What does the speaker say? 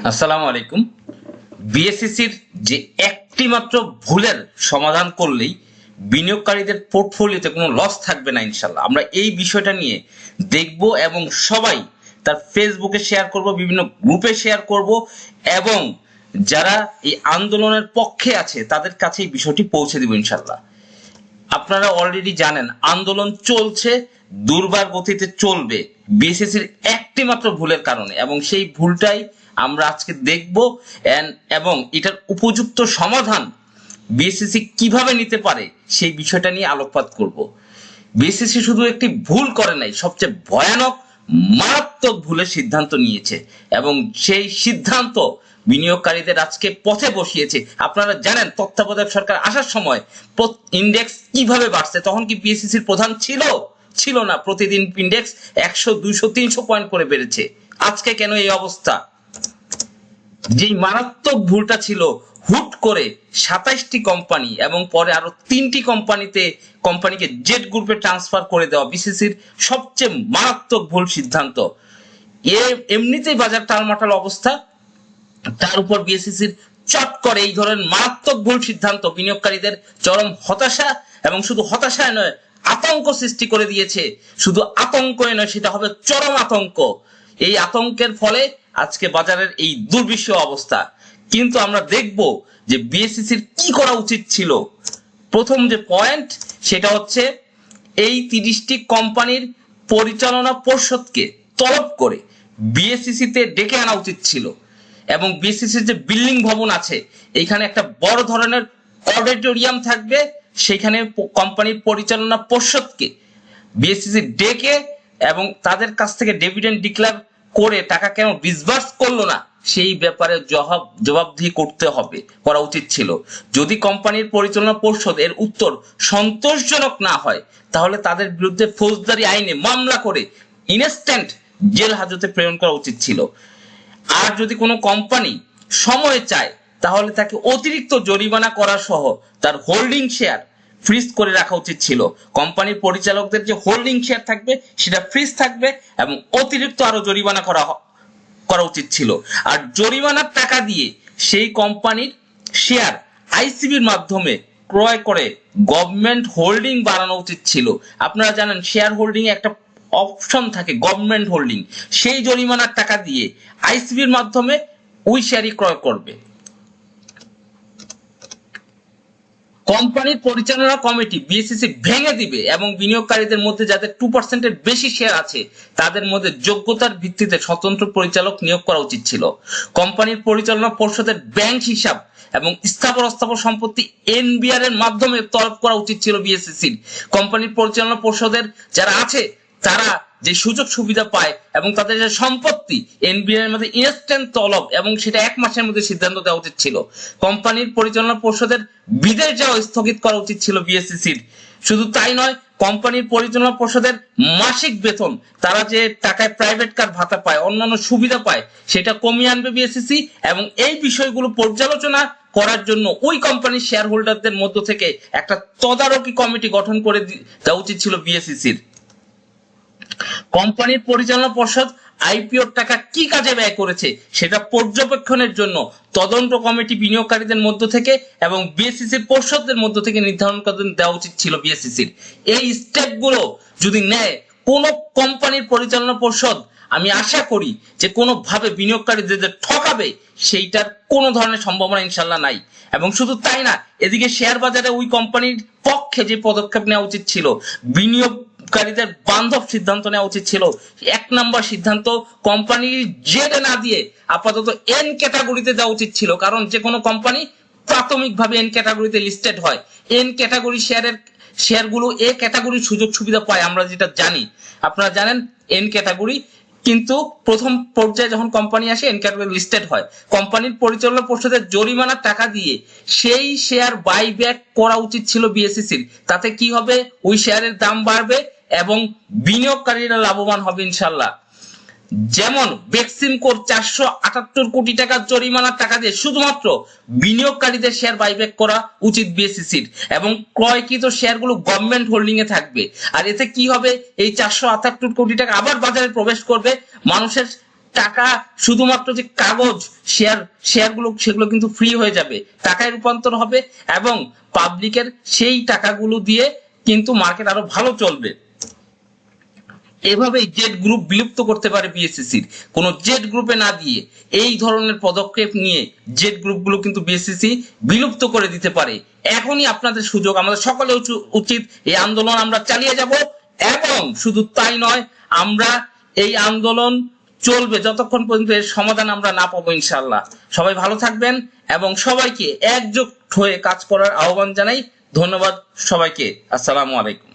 আসসালামু আলাইকুম। বিএসসিসির যে একটি মাত্র ভুলের সমাধান করলেই বিনিয়োগকারীদের পোর্টফোলিওতে কোনো লস থাকবে না ইনশাল্লাহ। আমরা এই বিষয়টা নিয়ে দেখব এবং সবাই তার ফেসবুকে শেয়ার করব, বিভিন্ন গ্রুপে শেয়ার করব এবং যারা এই আন্দোলনের পক্ষে আছে তাদের কাছে এই বিষয়টি পৌঁছে দিব ইনশাল্লাহ। আপনারা অলরেডি জানেন আন্দোলন চলছে, দুর্বার গতিতে চলবে বিএসসিসির একটি মাত্র ভুলের কারণে, এবং সেই ভুলটাই আমরা আজকে দেখব এবং এটার উপযুক্ত সমাধান বিএসসিসি কিভাবে নিতে পারে সেই বিষয়টা নিয়ে আলোকপাত করব। বিএসসিসি শুধু একটি ভুল করে নাই, সবচেয়ে ভয়ানক মারাত্মক ভুলের সিদ্ধান্ত নিয়েছে এবং সেই সিদ্ধান্ত বিনিয়োগকারীদের আজকে পথে বসিয়েছে। আপনারা জানেন তত্ত্বাবধায়ক সরকার আসার সময় ইন্ডেক্স কিভাবে বাড়ছে, তখন কি বিএসসিসির প্রধান ছিল না? প্রতিদিন ইন্ডেক্স 100, 200, 300 পয়েন্ট করে বেড়েছে। আজকে কেন এই অবস্থা? যেই মারাত্মক ভুলটা ছিল হুট করে 27টি কোম্পানি এবং পরে আরো 3টি কোম্পানিকে জেড গ্রুপে ট্রান্সফার করে দেওয়া বিসিসির সবচেয়ে মারাত্মক ভুল সিদ্ধান্ত। এমনিতেই বাজার টালমাটাল অবস্থা, তার উপর বিএসসিসির চট করে এই ধরনের মারাত্মক ভুল সিদ্ধান্ত বিনিয়োগকারীদের চরম হতাশা, এবং শুধু হতাশায় নয়, আতঙ্ক সৃষ্টি করে দিয়েছে। শুধু আতঙ্কই নয়, সেটা হবে চরম আতঙ্ক। এই আতঙ্কের ফলে আজকে বাজারের এই দুর্বিষহ অবস্থা। কিন্তু আমরা দেখব যে বিএসসিসির কি করা উচিত ছিল। প্রথম যে পয়েন্ট সেটা হচ্ছে এই 30টি কোম্পানির পরিচালনা পর্ষদকে তলব করে বিএসসিসিতে ডেকে আনা উচিত ছিল, এবং বিএসসিসির যে বিল্ডিং ভবন আছে এখানে একটা বড় ধরনের অডিটোরিয়াম থাকবে, সেখানে কোম্পানির পরিচালনা পর্ষদকে বিএসসিসি ডেকে এবং তাদের কাছ থেকে ডিভিডেন্ড ডিক্লেয়ার করে টাকা কেন ডিসবার্স করলো না সেই ব্যাপারে জবাবদিহি করা উচিত ছিল। যদি কোম্পানির পরিচালনা পর্ষদ এর উত্তর সন্তোষজনক না হয় তাহলে তাদের বিরুদ্ধে ফৌজদারি আইনে মামলা করে ইনস্ট্যান্ট জেল হাজতে প্রেরণ করা উচিত ছিল। আর যদি কোনো কোম্পানি সময় চায় তাহলে তাকে অতিরিক্ত জরিমানা করা সহ তার হোল্ডিং শেয়ার ফ্রিজ করে রাখা উচিত ছিল। কোম্পানির পরিচালকদের যে হোল্ডিং শেয়ার থাকবে সেটা ফ্রিজ থাকবে এবং অতিরিক্ত আরো জরিমানা করা উচিত ছিল। আর জরিমানার টাকা দিয়ে সেই কোম্পানির শেয়ার আইসিবির মাধ্যমে ক্রয় করে গভর্নমেন্ট হোল্ডিং বাড়ানো উচিত ছিল। আপনারা জানেন শেয়ার হোল্ডিং একটা অপশন থাকে গভর্নমেন্ট হোল্ডিং, সেই জরিমানার টাকা দিয়ে আইসিবির মাধ্যমে ওই শেয়ারই ক্রয় করবে। কোম্পানির পরিচালনা কমিটি বিএসসিসি ভেঙে দিবে এবং বিনিয়োগকারীদের মধ্যে যাদের 2% এর বেশি শেয়ার আছে তাদের মধ্যে যোগ্যতার ভিত্তিতে স্বতন্ত্র পরিচালক নিয়োগ করা উচিত ছিল। কোম্পানির পরিচালনা পর্ষদের ব্যাংক হিসাব এবং স্থাবর অস্থাবর সম্পত্তি এনবিআর এর মাধ্যমে তলব করা উচিত ছিল বিএসসিসির। কোম্পানির পরিচালনা পর্ষদের যারা আছে তারা যে সুযোগ সুবিধা পায় এবং তাদের যে সম্পত্তি এনবিআর এর মধ্যে ইনস্ট্যান্ট তলব, এবং সেটা 1 মাসের মধ্যে সিদ্ধান্ত দেওয়া উচিত ছিল। কোম্পানির পরিচালনা পর্ষদের বিদেশ যাওয়া স্থগিত করা উচিত ছিল বিএসসিসির। শুধু তাই নয়, কোম্পানির পরিচালনা পর্ষদের মাসিক বেতন, তারা যে টাকায় প্রাইভেট কার ভাতা পায়, অন্যান্য সুবিধা পায়, সেটা কমিয়ে আনবে বিএসসিসি, এবং এই বিষয়গুলো পর্যালোচনা করার জন্য ওই কোম্পানির শেয়ার হোল্ডারদের মধ্য থেকে একটা তদারকি কমিটি গঠন করে দেওয়া উচিত ছিল বিএসসিসির। কোম্পানির পরিচালনা পর্ষদ আইপিওর টাকা কি কাজে ব্যয় করেছে সেটা পর্যবেক্ষণের জন্য তদন্ত কমিটি বিনিয়োগকারীদের মধ্য থেকে এবং বিএসসিসির পর্ষদের মধ্য থেকে নির্ধারণ করে দেওয়া উচিত ছিল বিএসসিসির। এই স্টেপগুলো যদি নেয় কোন কোম্পানির পরিচালনা পর্ষদ, আমি আশা করি যে কোনোভাবে বিনিয়োগকারীদের ঠকাবে সেইটার কোনো ধরনের সম্ভাবনা ইনশাল্লাহ নাই। এবং শুধু তাই না, এদিকে শেয়ার বাজারে ওই কোম্পানির পক্ষে যে পদক্ষেপ নেওয়া উচিত ছিল, বিনিয়োগকারীদের বান্ধব সিদ্ধান্ত নেওয়া উচিত ছিল। 1 নম্বর সিদ্ধান্ত, কোম্পানির জেড না দিয়ে আপাতত এন ক্যাটাগরিতে দেওয়া উচিত ছিল, কারণ যে কোনো কোম্পানি প্রাথমিকভাবে এন ক্যাটাগরিতে লিস্টেড হয়। এন ক্যাটাগরি শেয়ারগুলো এ ক্যাটাগরির সুযোগ সুবিধা পায়, আমরা যেটা জানি। আপনারা জানেন এন ক্যাটাগরি, কিন্তু প্রথম পর্যায়ে যখন কোম্পানি আসে এন ক্যাটাগরি লিস্টেড হয়। কোম্পানির পরিচালনা পর্ষদের জরিমানার টাকা দিয়ে সেই শেয়ার বাইব্যাক করা উচিত ছিল বিএসসিসির। তাতে কি হবে, ওই শেয়ারের দাম বাড়বে এবং বিনিয়োগকারীরা লাভবান হবে ইনশাল্লাহ। যেমন বেক্সিমকোর 478 কোটি টাকার জরিমানার টাকা দিয়ে শুধুমাত্র বিনিয়োগকারীদের শেয়ার বাইব্যাক করা উচিত বিএসসিসির, এবং ক্রয়কৃত শেয়ারগুলো গভর্নমেন্ট হোল্ডিং এ থাকবে। আর এতে কি হবে, এই 478 কোটি টাকা আবার বাজারে প্রবেশ করবে, মানুষের টাকা শুধুমাত্র যে কাগজ শেয়ারগুলো সেগুলো কিন্তু ফ্রি হয়ে যাবে, টাকায় রূপান্তর হবে এবং পাবলিকের সেই টাকাগুলো দিয়ে কিন্তু মার্কেট আরো ভালো চলবে। এভাবেই জেড গ্রুপ বিলুপ্ত করতে পারে বিএসসিসির, কোন জেড গ্রুপে না দিয়ে এই ধরনের পদক্ষেপ নিয়ে জেড গ্রুপগুলো কিন্তু বিএসসিসি বিলুপ্ত করে দিতে পারে। এখনই আপনাদের সুযোগ, আমাদের সকলে উচিত এই আন্দোলন আমরা চালিয়ে যাব এবং শুধু তাই নয়, আমরা এই আন্দোলন চলবে যতক্ষণ পর্যন্ত এর সমাধান আমরা না পাবো ইনশাআল্লাহ। সবাই ভালো থাকবেন এবং সবাইকে একজোট হয়ে কাজ করার আহ্বান জানাই। ধন্যবাদ সবাইকে, আসসালামু আলাইকুম।